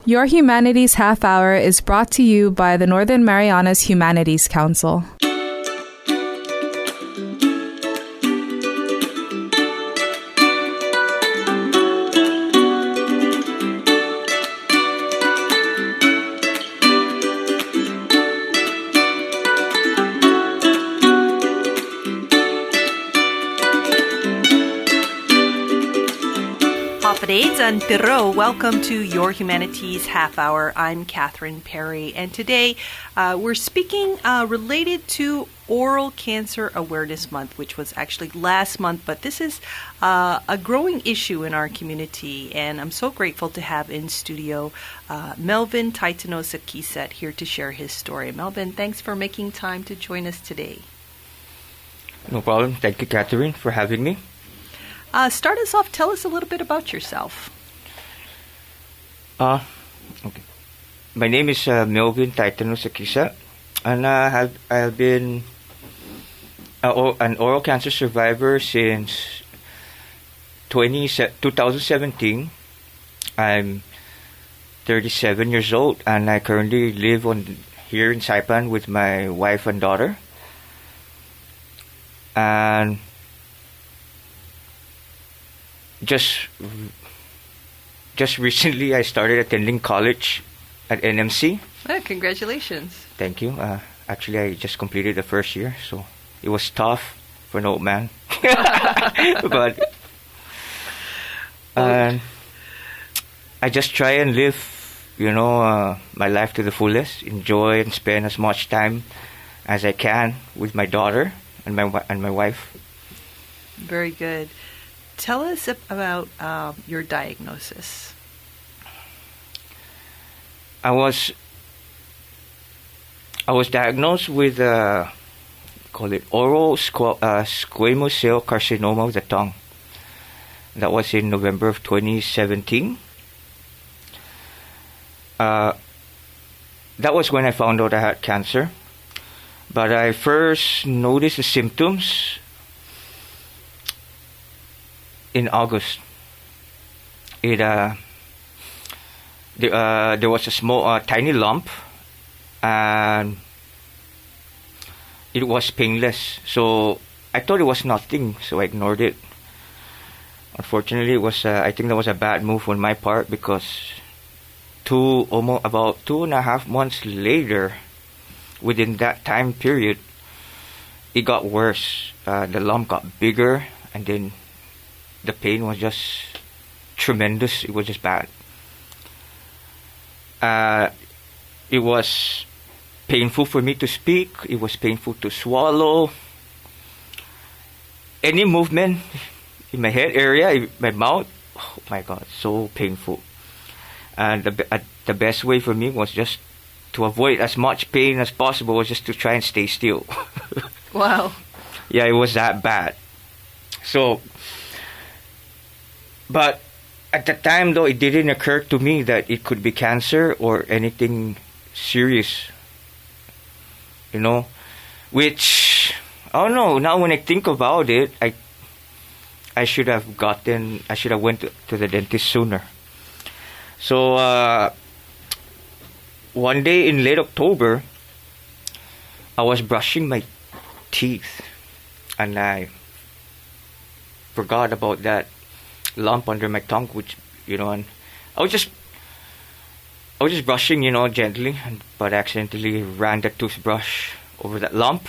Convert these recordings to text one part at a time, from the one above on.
Your Humanities Half Hour is brought to you by the Northern Marianas Humanities Council. And Piro, welcome to Your Humanities Half Hour. I'm Catherine Perry, and today we're speaking related to Oral Cancer Awareness Month, which was actually last month, but this is a growing issue in our community, and I'm so grateful to have in studio Mevlin Taitano Sakisat here to share his story. Melvin, thanks for making time to join us today. No problem. Thank you, Catherine, for having me. Start us off. Tell us a little bit about yourself. Okay. My name is Mevlin Taitano Sakisat, and I've been an oral cancer survivor since 2017. I'm 37 years old, and I currently live here in Saipan with my wife and daughter. And just recently, I started attending college at NMC. Oh, congratulations. Thank you. Actually, I just completed the first year, so it was tough for an old man. But I just try and live, my life to the fullest, enjoy and spend as much time as I can with my daughter and my wife. Very good. Tell us about your diagnosis. I was diagnosed with oral squamous cell carcinoma of the tongue. That was in November of 2017. That was when I found out I had cancer. But I first noticed the symptoms in August. There was a small, tiny lump, and it was painless. So I thought it was nothing, so I ignored it. Unfortunately, I think that was a bad move on my part, because about 2.5 months later, within that time period, it got worse. The lump got bigger, and then the pain was just tremendous. It was just bad. It was painful for me to speak. It was painful to swallow. Any movement in my head area, in my mouth, oh my God, so painful. And the best way for me was just to avoid as much pain as possible, was just to try and stay still. Wow. Yeah, it was that bad. So, but at the time, though, it didn't occur to me that it could be cancer or anything serious, which, I don't know, now when I think about it, I should have went to the dentist sooner. So, one day in late October, I was brushing my teeth, and I forgot about that lump under my tongue, which, and I was just brushing, gently, but accidentally ran the toothbrush over that lump,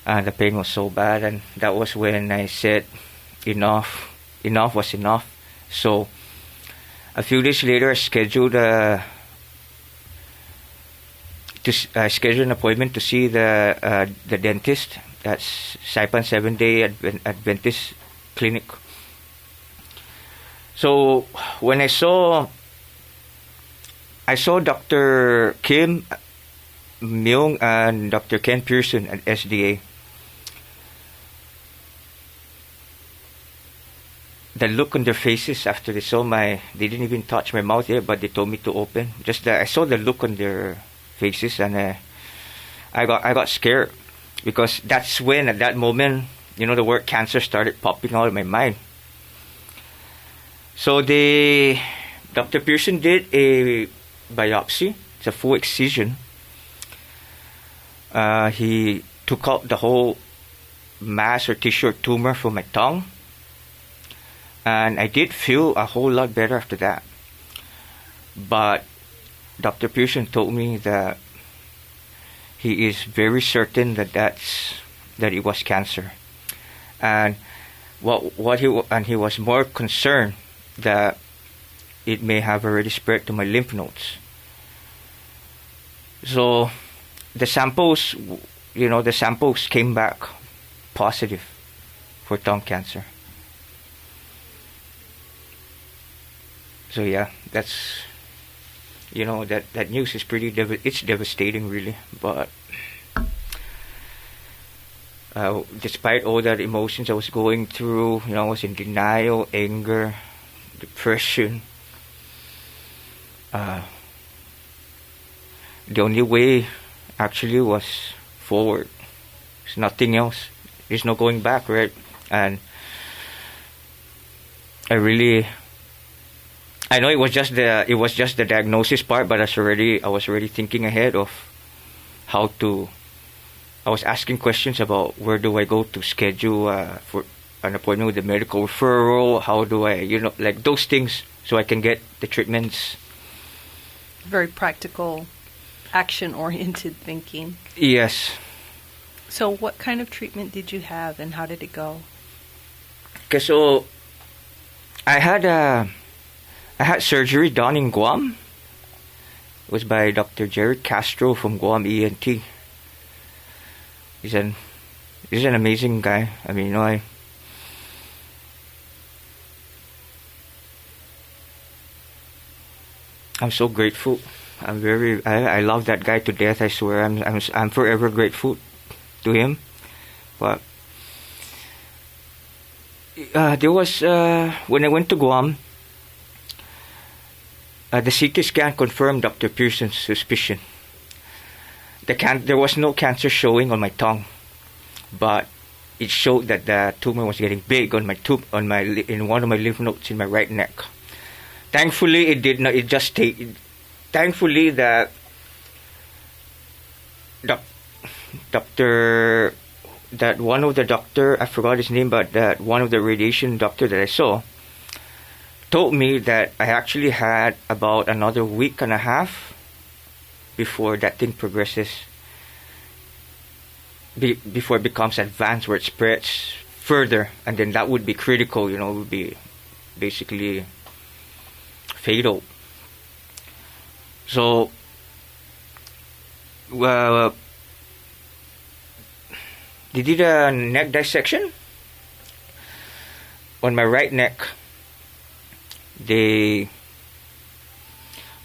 and the pain was so bad, and that was when I said enough was enough. So a few days later, I scheduled an appointment to see the dentist at Saipan 7-Day Adventist Clinic. So when I saw Dr. Kim Myung and Dr. Ken Pearson at SDA. The look on their faces after they saw they didn't even touch my mouth yet, but they told me to open. I saw the look on their faces, and I got scared, because that's when, at that moment, the word cancer started popping out of my mind. So they Dr. Pearson did a biopsy. It's a full excision. He took out the whole mass or tissue or tumor from my tongue. And I did feel a whole lot better after that. But Dr. Pearson told me that he is very certain that it was cancer. And he was more concerned that it may have already spread to my lymph nodes. So the samples came back positive for tongue cancer. So yeah, that's, that news is it's devastating really. But despite all that emotions I was going through, I was in denial, anger, depression. The only way actually was forward. There's nothing else. There's no going back, right? And I know it was just the diagnosis part, but I was already thinking ahead of I was asking questions about where do I go to schedule for an appointment with the medical referral. How do I, like those things, so I can get the treatments. Very practical, action-oriented thinking. Yes. So what kind of treatment did you have, and how did it go? Okay, so I had surgery done in Guam. It was by Dr. Jerry Castro from Guam ENT. He's an amazing guy. I mean, I'm so grateful. I love that guy to death. I swear, I'm forever grateful to him. But there was when I went to Guam, the CT scan confirmed Dr. Pearson's suspicion. There was no cancer showing on my tongue, but it showed that the tumor was getting big in one of my lymph nodes in my right neck. Thankfully, it did not. It just stayed. Thankfully, that one of the doctor, I forgot his name, but that one of the radiation doctor that I saw told me that I actually had about another week and a half before that thing progresses, before it becomes advanced, where it spreads further, and then that would be critical. It would be basically fatal. So, they did a neck dissection on my right neck.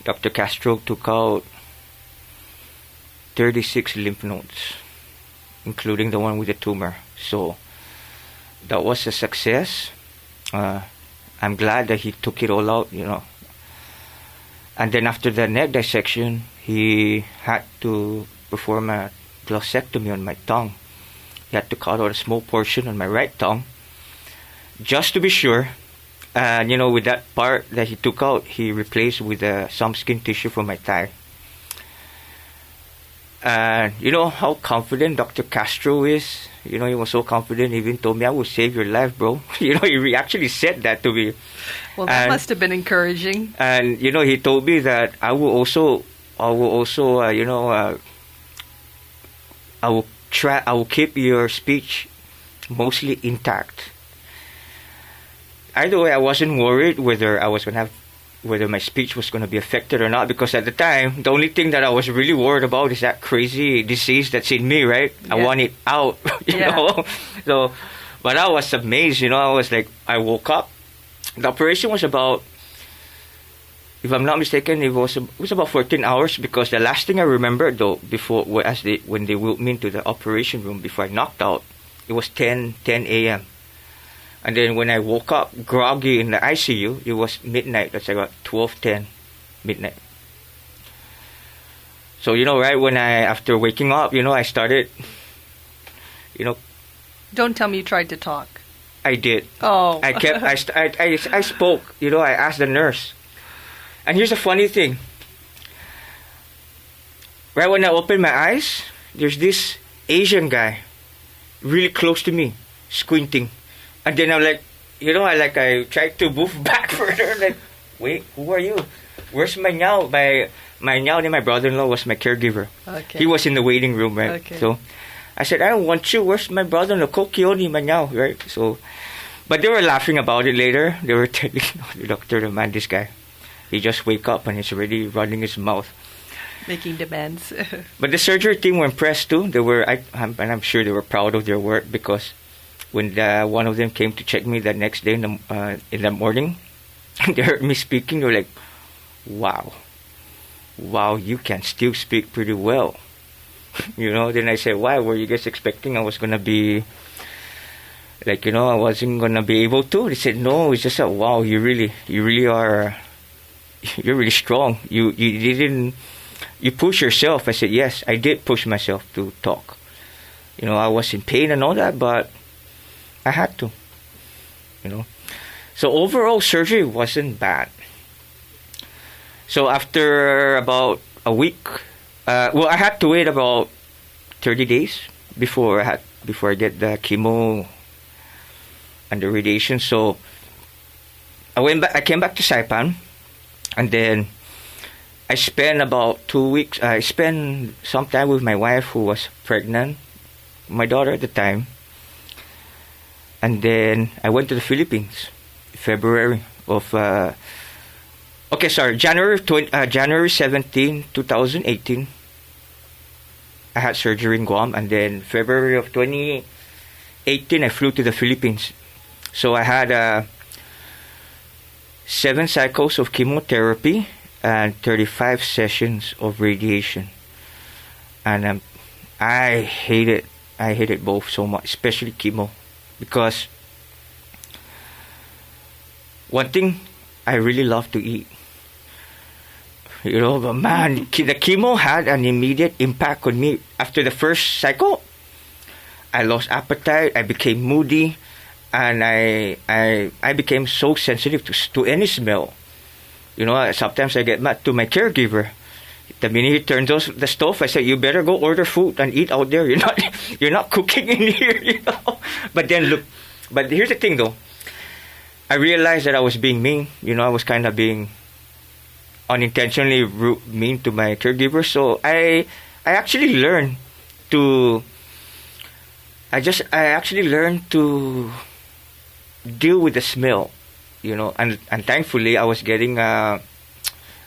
Dr. Castro took out 36 lymph nodes, including the one with the tumor. So that was a success. I'm glad that he took it all out, And then after the neck dissection, he had to perform a glossectomy on my tongue. He had to cut out a small portion on my right tongue, just to be sure. And with that part that he took out, he replaced with some skin tissue from my thigh. And how confident Dr. Castro is. He was so confident. He even told me, "I will save your life, bro." He actually said that to me. Well, that must have been encouraging. And he told me that I will keep your speech mostly intact. Either way, I wasn't worried whether my speech was going to be affected or not, because at the time, the only thing that I was really worried about is that crazy disease that's in me, right? Yeah. I want it out, you know? So, but I was amazed, I was like, I woke up. The operation was about, if I'm not mistaken, it was about 14 hours, because the last thing I remember, though, when they wheeled me into the operation room before I knocked out, it was 10 a.m. And then when I woke up groggy in the ICU, it was midnight. That's about 12:10 midnight. So, right when after waking up, I started, Don't tell me you tried to talk. I did. Oh. I spoke, I asked the nurse, And here's the funny thing. Right when I opened my eyes, there's this Asian guy really close to me, squinting. And then I'm like, I tried to move back further. Like, wait, who are you? Where's my nyao? My nyao and my brother-in-law was my caregiver. Okay. He was in the waiting room, right? Okay. So I said, I don't want you. Where's my brother-in-law? Kokioni, my nyao, right? So, but they were laughing about it later. They were telling the doctor, man, this guy, he just wake up and he's already running his mouth. Making demands. But the surgery team were impressed too. They were, and I'm sure they were proud of their work, because when one of them came to check me the next day in the morning, they heard me speaking. They were like, wow, you can still speak pretty well. Then I said, why? Were you guys expecting I was going to be, like, I wasn't going to be able to? They said, no, it's just that, wow, you really are, you're really strong. You push yourself. I said, yes, I did push myself to talk. I was in pain and all that, but I had to, So overall, surgery wasn't bad. So after about a week, I had to wait about 30 days before I get the chemo and the radiation. So I came back to Saipan, and then I spent about 2 weeks. I spent some time with my wife, who was pregnant, my daughter at the time. And then I went to the Philippines, February of January 17, 2018. I had surgery in Guam, and then February of 2018 I flew to the Philippines. So I had 7 cycles of chemotherapy and 35 sessions of radiation. And I hated both so much, especially chemo, because one thing, I really love to eat. But man, the chemo had an immediate impact on me. After the first cycle, I lost appetite, I became moody, and I became so sensitive to any smell. Sometimes I get mad to my caregiver. The minute he turns on the stove, I say, you better go order food and eat out there. You're not cooking in here, But here's the thing though. I realized that I was being mean. I was kind of being unintentionally mean to my caregiver. So I actually learned to deal with the smell, and thankfully I was getting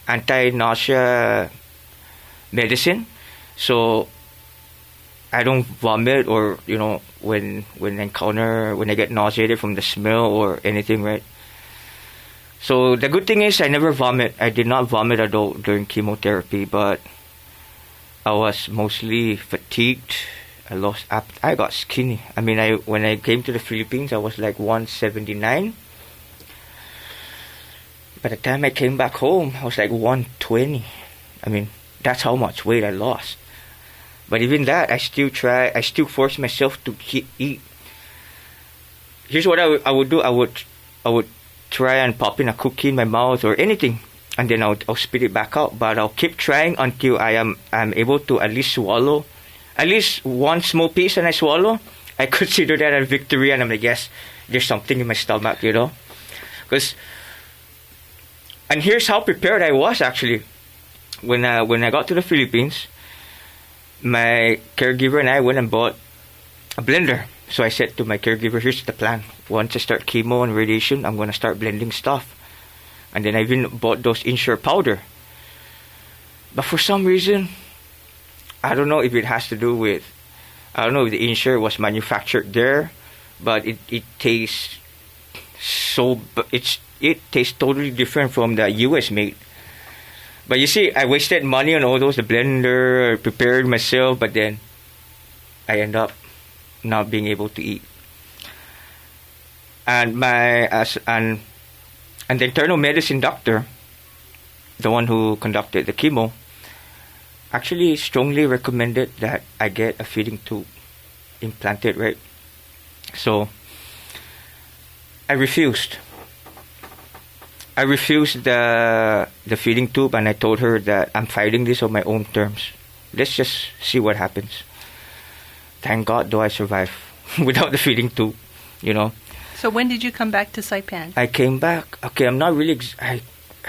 anti-nausea medicine, so I don't vomit or when I get nauseated from the smell or anything, right? So the good thing is I never vomit. I did not vomit at all during chemotherapy, but I was mostly fatigued. I got skinny. I mean, when I came to the Philippines, I was like 179. By the time I came back home, I was like 120. I mean, that's how much weight I lost. But even that, I still force myself to eat. Here's what I would do. I would try and pop in a cookie in my mouth or anything, and then I'll spit it back out. But I'll keep trying until I'm able to at least swallow, at least one small piece, and I swallow. I consider that a victory, and I'm like, yes, there's something in my stomach, because. And here's how prepared I was actually. When I got to the Philippines, my caregiver and I went and bought a blender. So I said to my caregiver, here's the plan. Once I start chemo and radiation, I'm going to start blending stuff. And then I even bought those Insure powder. But for some reason, I don't know if it has to do with, I don't know if the Insure was manufactured there, but it tastes so, it tastes totally different from the US made. But you see, I wasted money on all those, the blender, prepared myself, but then I end up not being able to eat. And the internal medicine doctor, the one who conducted the chemo, actually strongly recommended that I get a feeding tube implanted, right? So I refused. I refused the feeding tube, and I told her that I'm fighting this on my own terms. Let's just see what happens. Thank God, though, I survived without the feeding tube, you know. So when did you come back to Saipan? I came back. Okay, I'm not really. I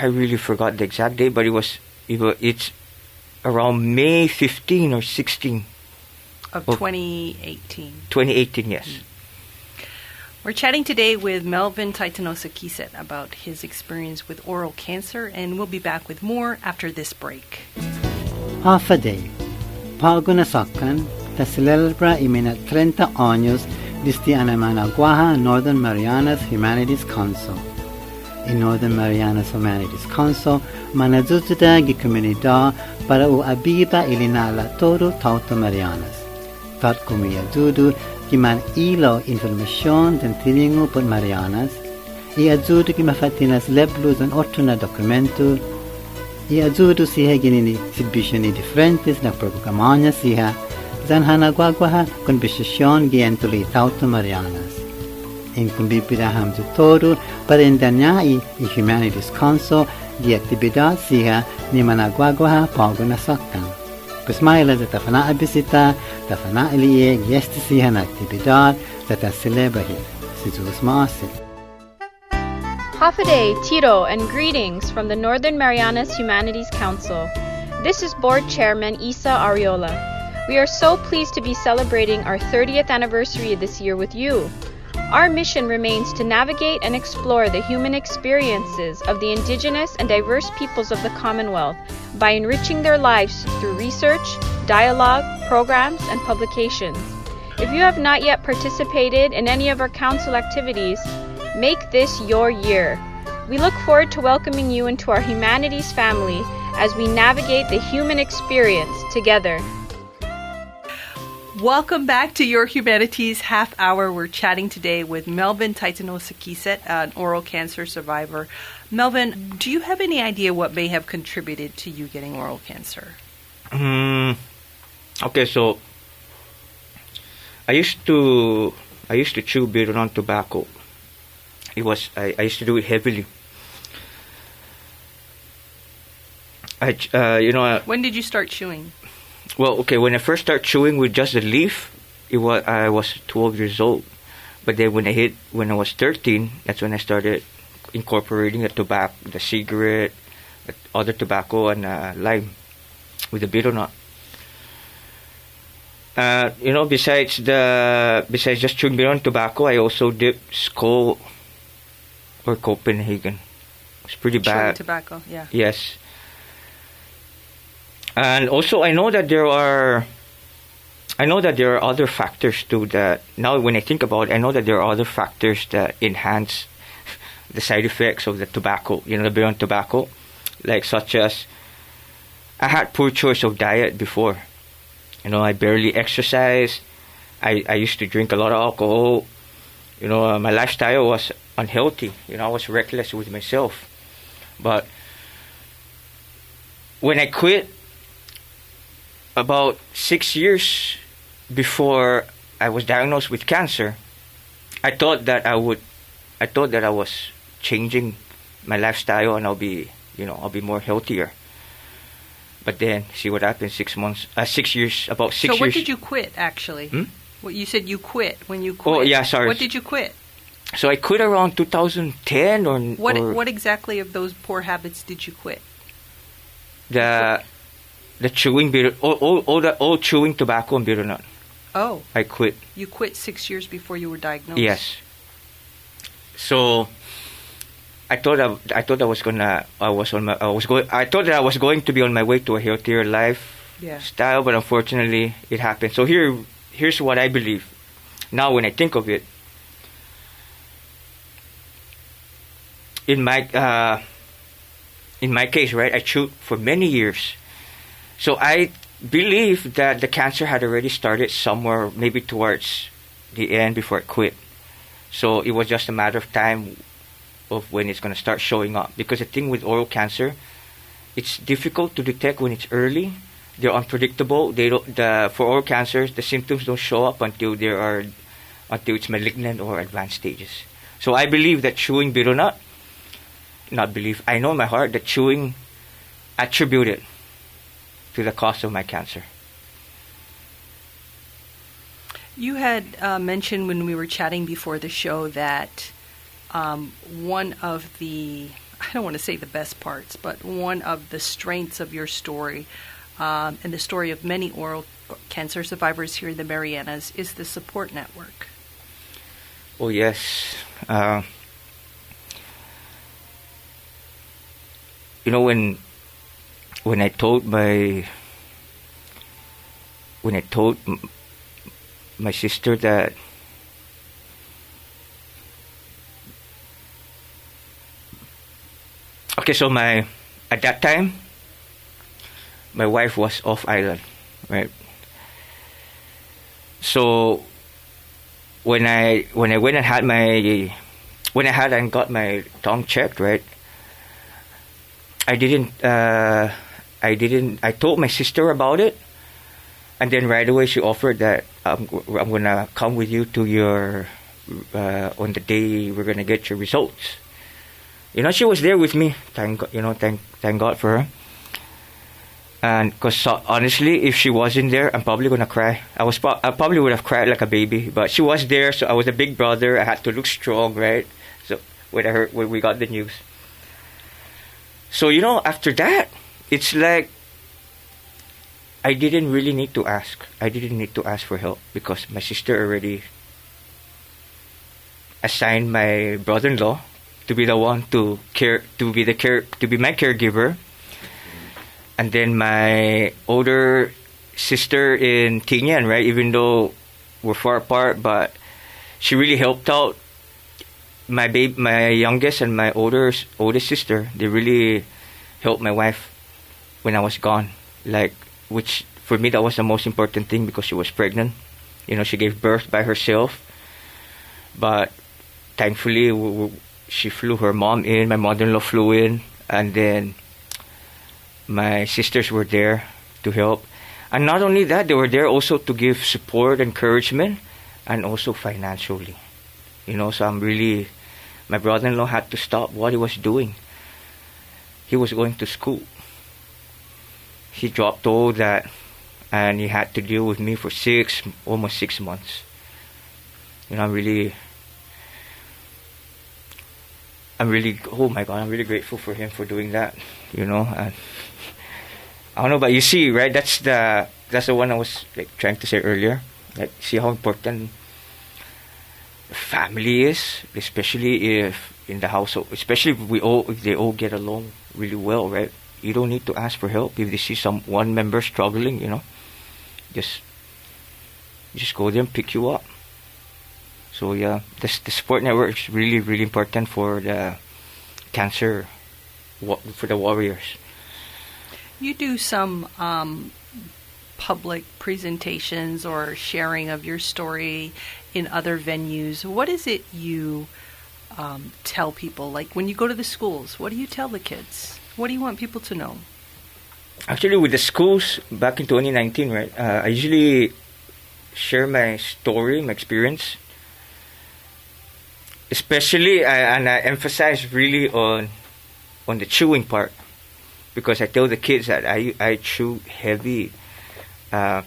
really forgot the exact date, but it's around May 15 or 16 of 2018. 2018, yes. We're chatting today with Mevlin Taitano Sakisat about his experience with oral cancer, and we'll be back with more after this break. Half a day. Paugunasakan, ta celebra imina 30 años desde Managua, Northern Marianas Humanities Council. In Northern Marianas Humanities Council, manazuzuda gi comunidad para u abiba ilinala todo tauto Marianas. Tat kumia dudu gi man ilo information den tilingu por Marianas, i azudu gi mafatinas leblus an ottuna documentu, i azudu siha ginini exhibitioni differentes na programanya siha, zan hanagwagwaha con bisisyon gi entuli tauto Marianas. In kumbibida hamzu todo para indanyai i Humanities Council di aktibidad siha ni managwagwaha paugunasakan. Pues maila za tafana abisita, tafana iliye yesti siha na aktibidad za ta celebrahit. Sizus maasit. Hafaday, Tito, and greetings from the Northern Marianas Humanities Council. This is Board Chairman Isa Ariola. We are so pleased to be celebrating our 30th anniversary this year with you. Our mission remains to navigate and explore the human experiences of the indigenous and diverse peoples of the Commonwealth by enriching their lives through research, dialogue, programs, and publications. If you have not yet participated in any of our council activities, make this your year. We look forward to welcoming you into our humanities family as we navigate the human experience together. Welcome back to Your Humanities Half Hour. We're chatting today with Mevlin Taitano Sakisat, an oral cancer survivor. Melvin, do you have any idea what may have contributed to you getting oral cancer? Okay, so I used to chew bitter tobacco. I used to do it heavily. When did you start chewing? Well, okay, when I first started chewing with just the leaf, I was 12 years old. But then when I was 13, that's when I started incorporating the cigarette, other tobacco, and lime with the bitter nut. Besides just chewing bitter tobacco, I also dipped Skull or Copenhagen. It's pretty bad. Chewing tobacco, yeah. Yes. And also, I know that there are other factors too that, now when I think about it, I know that there are other factors that enhance the side effects of the tobacco, the bitter tobacco, like such as, I had poor choice of diet before. I barely exercised. I used to drink a lot of alcohol. My lifestyle was unhealthy. I was reckless with myself. But when I quit, about 6 years before I was diagnosed with cancer, I thought that I was changing my lifestyle and I'll be more healthier. But then, see what happened? 6 years, about 6 years. So what did you quit, actually? Well, you said you quit. When you quit. Oh, yeah, sorry. What did you quit? So I quit around 2010 or... What exactly of those poor habits did you quit? The chewing bitter, all chewing tobacco and bitter nut. Oh. I quit. You quit 6 years before you were diagnosed. Yes. So I thought that I was going to be on my way to a healthier lifestyle, but unfortunately it happened. So here's what I believe. Now when I think of it, in my case, right, I chewed for many years. So I believe that the cancer had already started somewhere, maybe towards the end before I quit. So it was just a matter of time of when it's going to start showing up. Because the thing with oral cancer, it's difficult to detect when it's early. They're unpredictable. For oral cancers, the symptoms don't show up until it's malignant or advanced stages. So I believe that chewing bitter nut not believe. I know in my heart that chewing attributed to the cause of my cancer. You had mentioned when we were chatting before the show that one of the, I don't want to say the best parts, but one of the strengths of your story and the story of many oral cancer survivors here in the Marianas is the support network. Oh yes. You know, when I told my sister that okay, so at that time my wife was off island, right? So when I went and had and got my tongue checked, right? I told my sister about it, and then right away she offered that I'm gonna come with you to your on the day we're gonna get your results. You know, she was there with me. Thank God for her. And because honestly, if she wasn't there, I'm probably gonna cry. I probably would have cried like a baby. But she was there, so I was a big brother. I had to look strong, right? So when we got the news. So you know, after that, it's like I didn't really need to ask. I didn't need to ask for help because my sister already assigned my brother-in-law to be the one to be my caregiver. And then my older sister in Tinian, right? Even though we're far apart, but she really helped out my youngest and my oldest sister. They really helped my wife when I was gone. Which for me that was the most important thing because she was pregnant. You know, she gave birth by herself. But thankfully, she flew her mom in. My mother-in-law flew in, and then my sisters were there to help. And not only that, they were there also to give support, encouragement, and also financially. You know, so my brother-in-law had to stop what he was doing. He was going to school. He dropped all that, and he had to deal with me for almost 6 months. You know, I'm really, oh my God, I'm really grateful for him for doing that. You know, and I don't know, but you see, right? That's the one I was trying to say earlier. See how important family is, especially if in the household, especially if they all get along really well, right? You don't need to ask for help if they see one member struggling. You know, just go there and pick you up. So yeah, the support network is really, really important for the cancer, for the warriors. You do some public presentations or sharing of your story in other venues. What is it you tell people? Like when you go to the schools, what do you tell the kids? What do you want people to know? Actually, with the schools back in 2019, right? I usually share my story, my experience. Especially, and I emphasize really on the chewing part, because I tell the kids that I chew heavy. You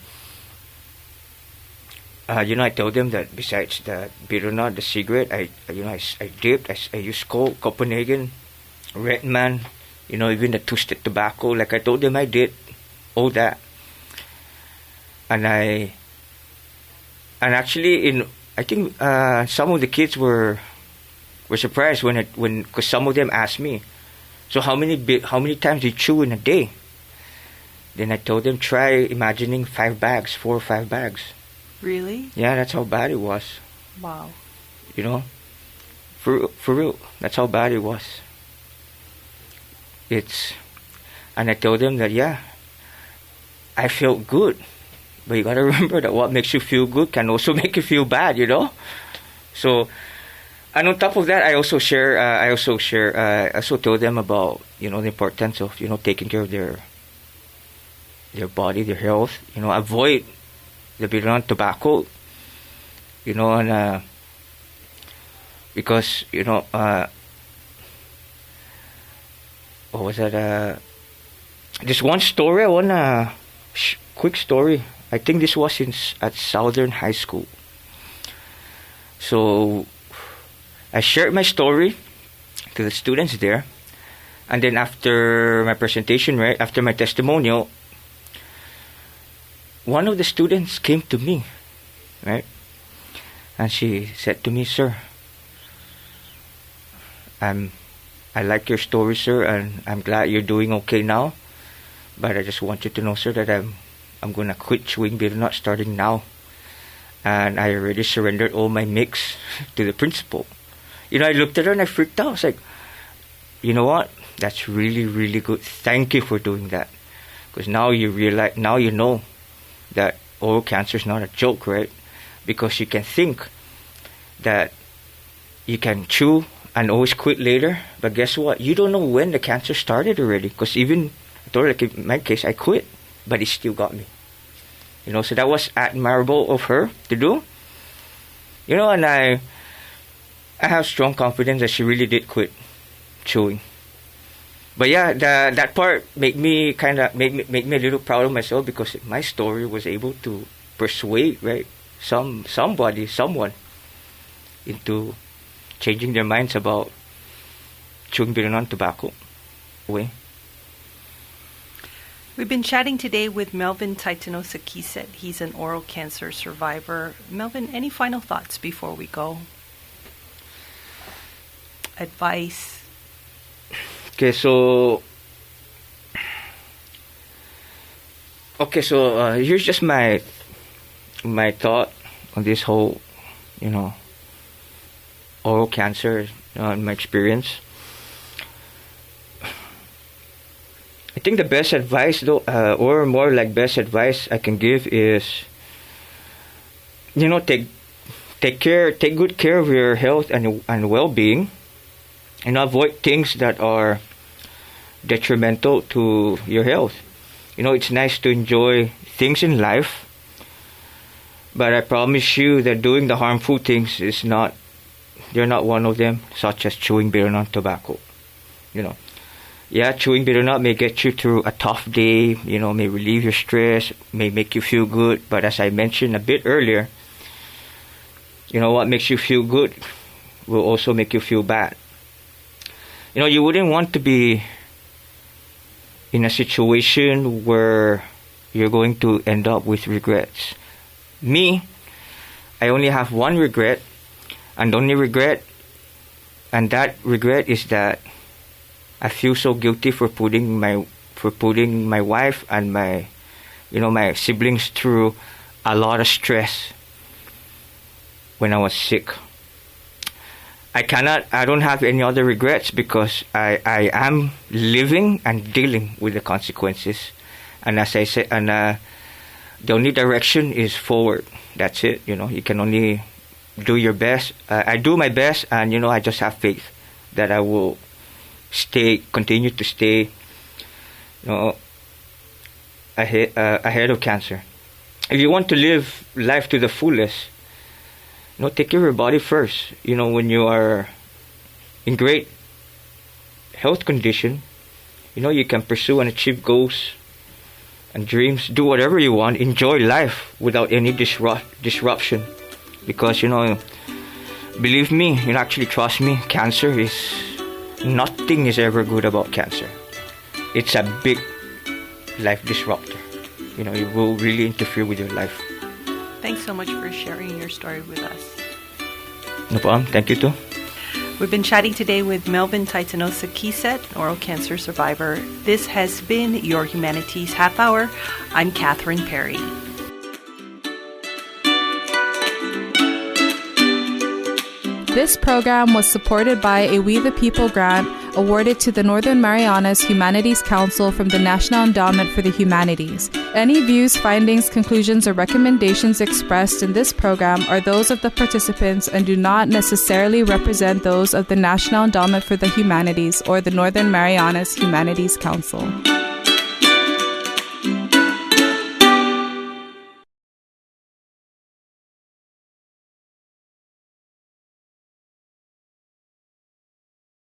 know, I tell them that besides the bitter nut, the cigarette, I dipped. I use Copenhagen, Redman, you know, even the twisted tobacco. Like I told them, I did all that, and actually I think some of the kids were surprised because some of them asked me, so how many times do you chew in a day? Then I told them, try imagining 4 or 5 bags. Really? Yeah, that's how bad it was. Wow. You know, for real, that's how bad it was. And I told them that I felt good. But you gotta remember that what makes you feel good can also make you feel bad, you know? So, and on top of that, I also told them about, you know, the importance of, you know, taking care of their body, their health, you know, avoid the bitter tobacco, you know, and because, you know, what was that? This one story. I want a quick story. I think this was at Southern High School. So I shared my story to the students there, and then after my presentation, right after my testimonial, one of the students came to me, right, and she said to me, "Sir, I like your story, sir, and I'm glad you're doing okay now. But I just want you to know, sir, that I'm gonna quit chewing betel nut starting now. And I already surrendered all my mix to the principal." I looked at her and I freaked out. I was like, you know what? That's really, really good. Thank you for doing that. Because now you realize, now you know that oral cancer is not a joke, right? Because you can think that you can chew and always quit later. But guess what? You don't know when the cancer started already. Because even, I told her, like in my case, I quit. But it still got me. So that was admirable of her to do. And I have strong confidence that she really did quit chewing. But yeah, that part made me a little proud of myself, because my story was able to persuade, right, someone into changing their minds about chewing betel nut tobacco away. We've been chatting today with Mevlin Taitano Sakisat. He's an oral cancer survivor. Melvin, any final thoughts before we go? Advice? Okay, so here's just my thought on this whole, oral cancer, in my experience. I think the best advice, though, or more like best advice I can give is, take good care of your health and well-being, and avoid things that are detrimental to your health. It's nice to enjoy things in life, but I promise you that doing the harmful things they're not one of them, such as chewing betel nut tobacco. Yeah, chewing betel nut may get you through a tough day, may relieve your stress, may make you feel good. But as I mentioned a bit earlier, what makes you feel good will also make you feel bad. You wouldn't want to be in a situation where you're going to end up with regrets. Me, I only have one regret, and the only regret, and that regret is that I feel so guilty for putting my wife and my siblings through a lot of stress when I was sick. I don't have any other regrets, because I am living and dealing with the consequences. And as I said, the only direction is forward. That's it. You can only do your best. I do my best, and I just have faith that I will continue to stay, ahead of cancer. If you want to live life to the fullest, take care of your body first. When you are in great health condition, you can pursue and achieve goals and dreams, do whatever you want, enjoy life without any disruption. Because, believe me, actually trust me, nothing is ever good about cancer. It's a big life disruptor. It will really interfere with your life. Thanks so much for sharing your story with us. No problem. Thank you too. We've been chatting today with Mevlin Taitano Sakisat, an oral cancer survivor. This has been your Humanities Half Hour. I'm Catherine Perry. This program was supported by a We the People grant awarded to the Northern Marianas Humanities Council from the National Endowment for the Humanities. Any views, findings, conclusions, or recommendations expressed in this program are those of the participants and do not necessarily represent those of the National Endowment for the Humanities or the Northern Marianas Humanities Council.